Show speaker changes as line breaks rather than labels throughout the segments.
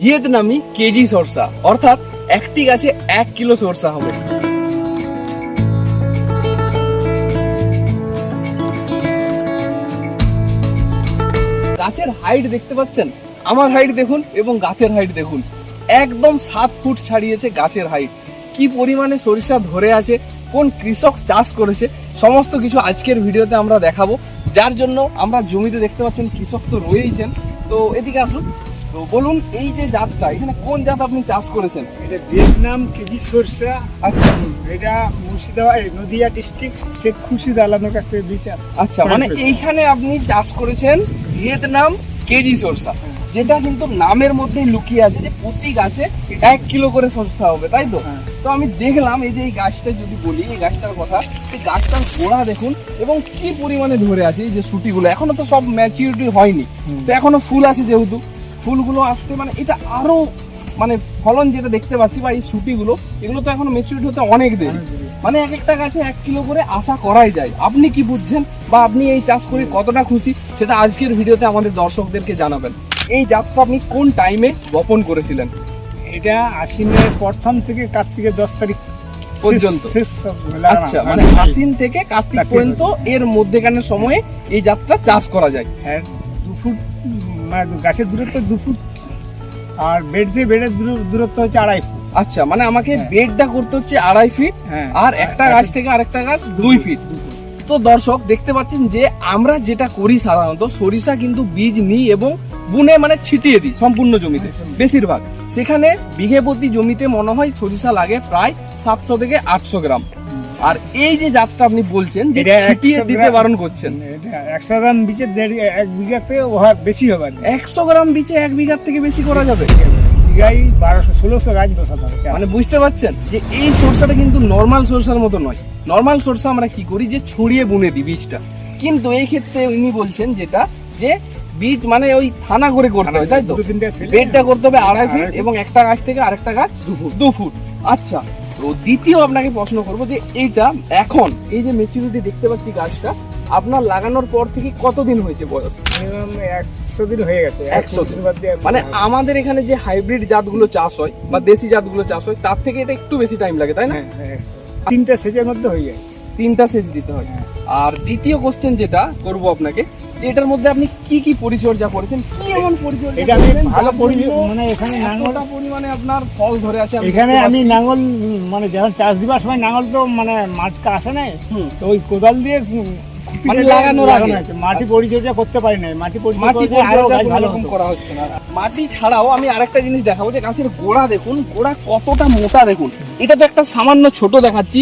ভিয়েতনামি কেজি সরষা, অর্থাৎ একটি গাছে 1 কিলো সরষা হবে। গাছের হাইট দেখতে পাচ্ছেন, আমার হাইট দেখুন এবং গাছের হাইট দেখুন, একদম 7 ফুট ছাড়িয়েছে গাছের হাইট। কি পরিমাণে সরিষা ধরে আছে, কোন কৃষক চাষ করেছে, সমস্ত কিছু আজকের ভিডিওতে আমরা দেখাবো। যার জন্য আমরা জমিতে দেখতে পাচ্ছেন কৃষক তো রয়েইছেন। তো এদিকে আসুন, তো বলুন এই যে জাতটা, এখানে কোন জাত আপনি চাষ করেছেন?
এটা ভিয়েতনাম কেজি সরষা।
আচ্ছা,
এটা মুর্শিদাবাদ নদিয়া ডিস্ট্রিক্ট শেখ খুরশিদ আলমের কাছে বিচার।
আচ্ছা, মানে এইখানে আপনি চাষ করেছেন ভিয়েতনাম কেজি সরষা, যেটা কিন্তু নামের মধ্যেই লুকিয়ে আছে যে প্রতি গাছে 1 কিলো করে সরষা হবে, তাই তো? তো আমি দেখলাম এই যে এই গাছটা, যদি বলি এই গাছটার কথা, এই গাছটার গোড়া দেখুন এবং কি পরিমাণে ধরে আছে। এই যে সুটিগুলো এখনো তো সব ম্যাচিউরিটি হয়নি, তো এখনো ফুল আছে, যেহেতু ফুলগুলো আসতে মানে এটা আরো মানে ফলন যেটা দেখতে পাচ্ছি, বা এই সুটিগুলো এগুলো তো এখনো ম্যাচিউরিটি হতে অনেক দেরি। মানে এক একটা গাছে 1 কিলো করে আশা করাই যায়। আপনি কি বুঝছেন বা আপনি এই চাষ করে কতটা খুশি, সেটা আজকের ভিডিওতে আমাদের দর্শকদেরকে জানাবেন। এই জাতটা আপনি কোন টাইমে বপন করেছিলেন?
এটা আশ্বিনের প্রথম থেকে কার্তিকের 10 তারিখ
পর্যন্ত। আচ্ছা, মানে আশ্বিন থেকে কার্তিক পর্যন্ত এর মধ্যেখানের সময়ে এই জাতটা চাষ করা যায়।
হ্যাঁ, 2 ফুট মানে গাছের দূরত্ব 2 ফুট, আর বেড যে বেডের দূরত্ব হচ্ছে 2.5 ফুট।
আচ্ছা, মানে আমাকে বেডটা করতে হচ্ছে 2.5 ফিট, আর একটা গাছ থেকে আরেকটা গাছ 2 ফিট। তো দর্শক দেখতে পাচ্ছেন যে আমরা যেটা করি সাধারণত, সরিষা কিন্তু বীজ নিই এবং বুনে মানে ছিটিয়ে দিই সম্পূর্ণ জমিতে বেশিরভাগ। সেখানে বিঘে প্রতি জমিতে মনে হয় সরিষা লাগে প্রায় 700 থেকে 800 গ্রাম। আর এই যে জাতটা আপনি বলছেন যে ছিটিয়ে দিতে বারণ করছেন,
100 গ্রাম বীজে 1 বিঘাতে বেশি হবে।
100 গ্রাম বীজে 1 বিঘার থেকে বেশি করা যাবে?
বিঘায় 1200-1600 গাছ বসাতে হবে।
মানে বুঝতে পারছেন যে এই সরষাটা কিন্তু নর্মাল সরষার মতো নয়। নর্মাল সরষা আমরা কি করি যে ছড়িয়ে বুনে দিই বীজটা, কিন্তু এই ক্ষেত্রে উনি বলছেন যেটা যে বীজ মানে ওই থানা করে করতে হবে, তাই তো? বেডটা করতে হবে 2.5 ফিট এবং একটা গাছ থেকে আরেকটা গাছ 2 ফুট। আচ্ছা, তো দ্বিতীয় আপনাকে প্রশ্ন করবো যে এইটা এখন এই যে ম্যাচুরিটি দেখতে পাচ্ছি গাছটা, আপনার লাগানোর পর থেকে কতদিন হয়েছে বয়স?
100 দিন হয়ে গেছে।
100 দিন। মানে আমাদের এখানে যে হাইব্রিড জাতগুলো চাষ হয় বা দেশি জাতগুলো চাষ হয়, তার থেকে এটা একটু বেশি টাইম লাগে, তাই না?
3টা সেচের মধ্যে হয়ে যায়।
3টা সেচ দিতে হয়। আর দ্বিতীয় কোশ্চেন যেটা করবো আপনাকে, যে এটার মধ্যে আপনি কি কি পরিচর্যা করেছেন, কি এমন পরিচর্যা?
এটা আমি ভালো মানে এখানে
নাঙ্গলটা পরিমাণে আপনার ফল ধরে আছে।
এখানে আমি নাঙ্গল মানে যখন চাষ দিবার সময় নাঙ্গল তো মানে মাঠটা আসে না, তো ওই কোদাল দিয়ে
মানে লাগানোর আগে
মাটি পরিচর্যা করতে পারি না। মাটি
পরিচর্যা ভালো রকম করা হচ্ছে না। মাটি ছাড়াও আমি আরেকটা জিনিস দেখাবো, যে গাছের গোড়া দেখুন, গোড়া কতটা মোটা দেখুন। এটা তো একটা সামান্য ছোট দেখাচ্ছি,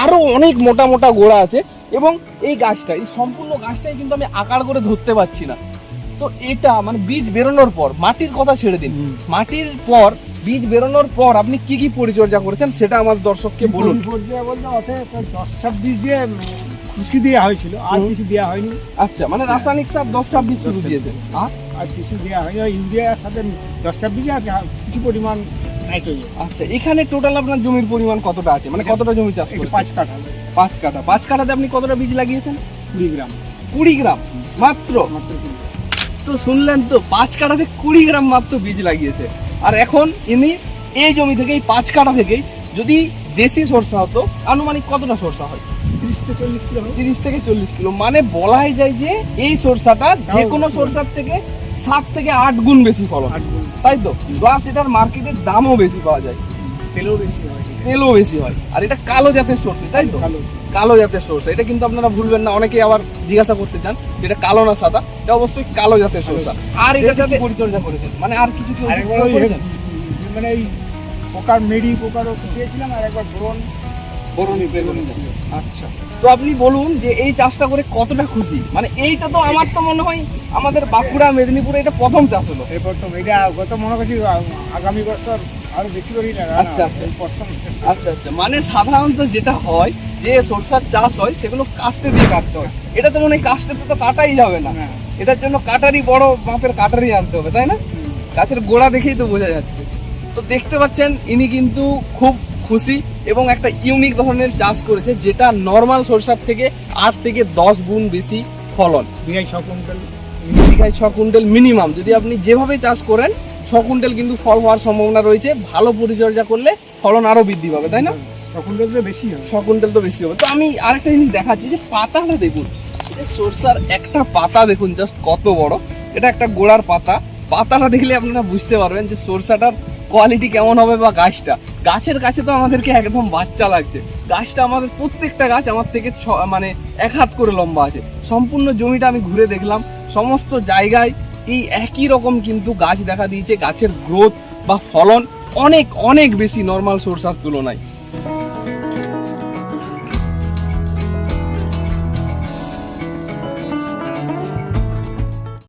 আরো অনেক মোটা মোটা গোড়া আছে। এবং এই গাছটা, এই সম্পূর্ণ গাছটাই কিন্তু আমি আকার করে ধরতে পারছি না। তো এটা মানে বীজ বেরোনোর পর, মাটির কথা ছেড়ে দিন, মাটির পর বীজ বেরোনোর পর আপনি কি কি পরিচর্যা করেছেন সেটা আমার দর্শককে বলুন।
পরিচর্যা বলতে অর্থাৎ 10-26 দিয়ে খুশকি দেওয়া হয়েছিল, আর কিছু দেওয়া হয়নি।
আচ্ছা, মানে রাসায়নিক সার 10-26 শুরু দিয়েছেন,
আর কিছু দেওয়া হয়নি। ইউরিয়ার সাথে 10-26 আর কিছু পরিমাণ নাইট্রোজেন।
আচ্ছা, এখানে টোটাল আপনার জমির পরিমাণ কতটা আছে, মানে কতটা জমি চাষ করেছেন?
5 কাঠা।
5 কাঠা। 5 কাঠাতে আপনি কতটা বীজ লাগিয়েছেন?
20 গ্রাম।
20 গ্রাম মাত্র? তো শুনলেন তো, 5 কাঠাতে 20 গ্রাম মাত্র বীজ লাগিয়েছে। আর এখন ইনি এই জমি থেকে, এই 5 কাঠা থেকে যদি দেশি সরষা হতো, আনুমানিক কতটা সরষা হয়? 30 থেকে 40 কিলো। মানে বলাই যায় যে এই সরষাটা যে কোনো সরষার থেকে 7 থেকে 8 গুণ বেশি ফলন, তাই তো? প্লাস এটার মার্কেটের দামও বেশি পাওয়া যায়, তেলও বেশি হয়। আর এটা কালো জাতের সরষে, তাই তো? কালো জাতের সরষে, এটা কিন্তু আপনারা ভুলবেন না। অনেকে আবার জিজ্ঞাসা করতে চান যেটা কালো না সাদা, এটা অবশ্যই কালো জাতের সরষা। আর এটা যাতে পরিচর্যা করেছেন, মানে আর কিছু কি
মানে এই পোকার মেডি পোকারও দিয়েছিলাম, আর একবার বরণি।
আচ্ছা, তো আপনি বলুন যে এই চাষটা করে কতটা খুশি? মানে এইটা তো আমার তো মনে হয় আমাদের বাঁকুড়া মেদিনীপুরে এটা প্রথম চাষ হলো।
এই প্রথম, এটা গত মনে করছি আগামী বছর আরো বেশি করি না।
আচ্ছা আচ্ছা, মানে সাধারণত যেটা হয় যে সরষার চাষ হয় সেগুলো কাস্তে দিয়ে কাটতে হয়, এটা তো মনে হয় কাস্তেতে তো কাটাই যাবে না। এটার জন্য কাটারি, বড় মাপের কাটারি আনতে হবে, তাই না? গাছের গোড়া দেখেই তো বোঝা যাচ্ছে। তো দেখতে পাচ্ছেন ইনি কিন্তু খুব খুশি এবং একটা ইউনিক ধরনের চাষ করেছে, যেটা নর্মাল সরষার থেকে 8 থেকে 10 গুণ বেশি ফলন।
বিঘায় 6 কুইন্টাল
মিনিমাম যদি আপনি যেভাবে চাষ করেন কুইন্টাল কিন্তু ফল হওয়ার সম্ভাবনা রয়েছে। ভালো পরিচর্যা করলে ফলন আরো বৃদ্ধি পাবে, তাই না?
তখন তো বেশি হবে।
6 কুইন্টাল তো বেশি হবে। তো আমি আরেকটা জিনিস দেখাচ্ছি যে পাতাটা দেখুন, যে সরষার একটা পাতা দেখুন জাস্ট কত বড়। এটা একটা গোড়ার পাতা, পাতাটা দেখলে আপনারা বুঝতে পারবেন যে সরষাটার কোয়ালিটি কেমন হবে। বা গাছের কাছে তো আমাদেরকে একদম বাচ্চা লাগছে। গাছটা আমাদের প্রত্যেকটা গাছ আমার থেকে মানে 1 হাত করে লম্বা আছে। সম্পূর্ণ জমিটা আমি ঘুরে দেখলাম, সমস্ত জায়গায় এই একই রকম কিন্তু গাছ দেখা দিয়েছে। গাছের গ্রোথ বা ফলন অনেক অনেক বেশি নর্মাল সরষার তুলনায়।